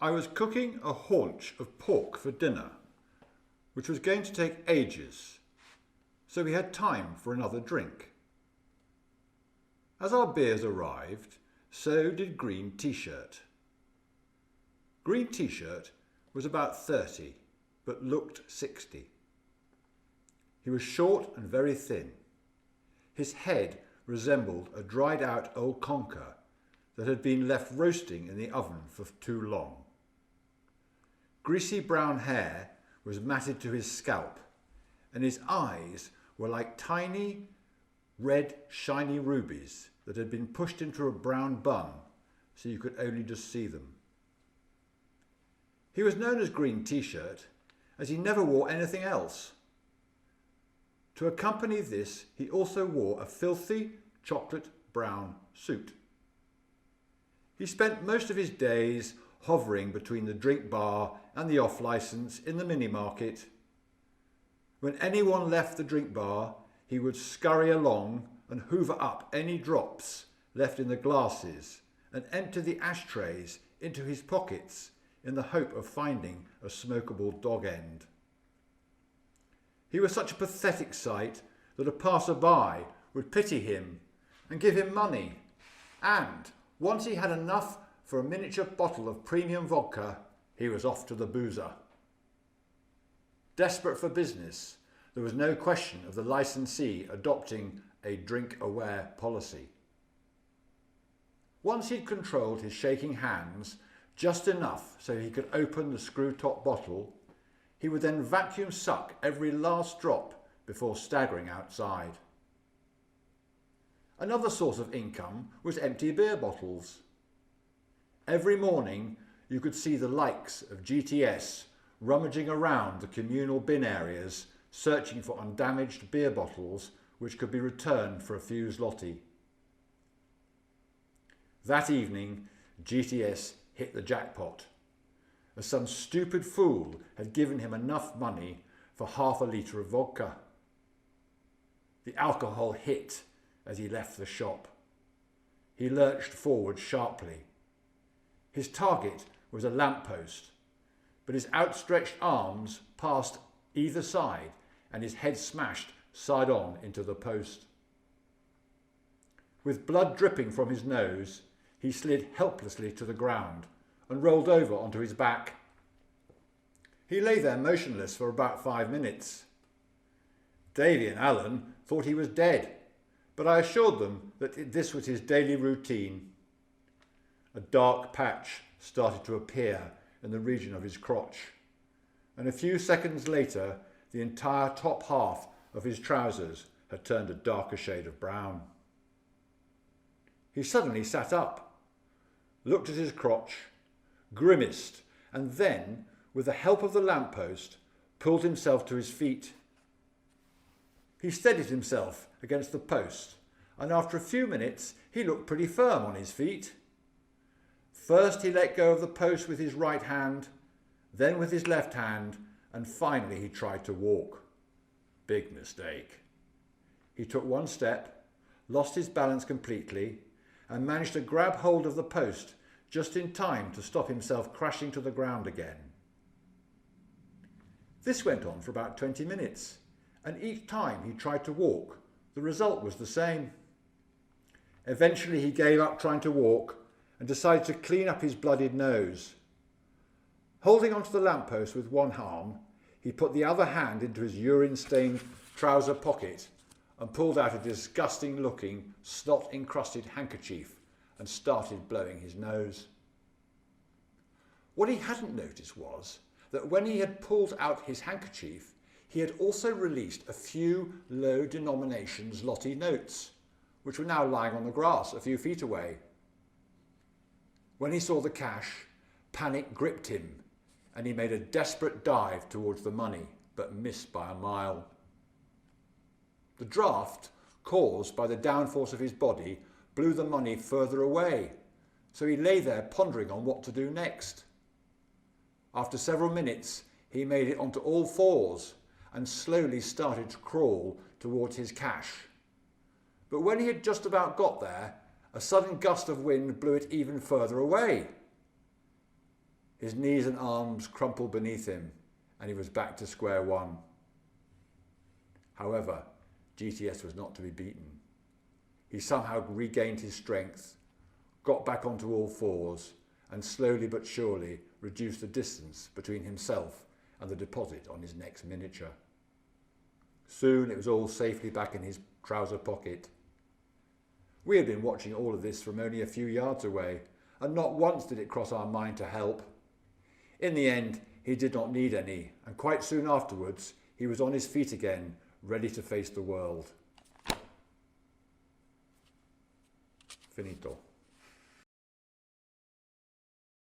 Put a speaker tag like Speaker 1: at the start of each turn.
Speaker 1: I was cooking a haunch of pork for dinner, which was going to take ages, so we had time for another drink. As our beers arrived, so did Green T-shirt. Green T-shirt was about 30, but looked 60. He was short and very thin. His head resembled a dried-out old conker that had been left roasting in the oven for too long. Greasy brown hair was matted to his scalp, and his eyes were like tiny, red, shiny rubies that had been pushed into a brown bun so you could only just see them. He was known as Green T-shirt as he never wore anything else. To accompany this, he also wore a filthy chocolate brown suit. He spent most of his days hovering between the drink bar and the off-licence in the mini-market. When anyone left the drink bar, he would scurry along and hoover up any drops left in the glasses and empty the ashtrays into his pockets in the hope of finding a smokable dog end. He was such a pathetic sight that a passer-by would pity him and give him money, and once he had enough for a miniature bottle of premium vodka, he was off to the boozer. Desperate for business, there was no question of the licensee adopting a drink-aware policy. Once he'd controlled his shaking hands just enough so he could open the screw-top bottle, he would then vacuum suck every last drop before staggering outside. Another source of income was empty beer bottles. Every morning you could see the likes of GTS rummaging around the communal bin areas searching for undamaged beer bottles which could be returned for a few zloty. That evening GTS hit the jackpot, as some stupid fool had given him enough money for half a litre of vodka. The alcohol hit as he left the shop. He lurched forward sharply. His target was a lamppost, but his outstretched arms passed either side and his head smashed side on into the post. With blood dripping from his nose, he slid helplessly to the ground and rolled over onto his back. He lay there motionless for about 5 minutes. Davy and Alan thought he was dead, but I assured them that this was his daily routine. A dark patch started to appear in the region of his crotch, and a few seconds later the entire top half of his trousers had turned a darker shade of brown. He suddenly sat up, looked at his crotch, grimaced, and then, with the help of the lamppost, pulled himself to his feet. He steadied himself against the post, and after a few minutes he looked pretty firm on his feet. First he let go of the post with his right hand, then with his left hand, and finally he tried to walk. Big mistake. He took one step, lost his balance completely, and managed to grab hold of the post just in time to stop himself crashing to the ground again. This went on for about 20 minutes, and each time he tried to walk, the result was the same. Eventually he gave up trying to walk and decided to clean up his bloodied nose. Holding onto the lamppost with one arm, he put the other hand into his urine-stained trouser pocket and pulled out a disgusting-looking, snot-encrusted handkerchief and started blowing his nose. What he hadn't noticed was that when he had pulled out his handkerchief, he had also released a few low-denomination zloty notes, which were now lying on the grass a few feet away. When he saw the cash, panic gripped him, and he made a desperate dive towards the money, but missed by a mile. The draft, caused by the downforce of his body, blew the money further away, so he lay there pondering on what to do next. After several minutes, he made it onto all fours and slowly started to crawl towards his cash. But when he had just about got there, a sudden gust of wind blew it even further away. His knees and arms crumpled beneath him, and he was back to square one. However, GTS was not to be beaten. He somehow regained his strength, got back onto all fours, and slowly but surely reduced the distance between himself and the deposit on his next miniature. Soon it was all safely back in his trouser pocket. We had been watching all of this from only a few yards away, and not once did it cross our mind to help. In the end, he did not need any, and quite soon afterwards, he was on his feet again, ready to face the world. Finito.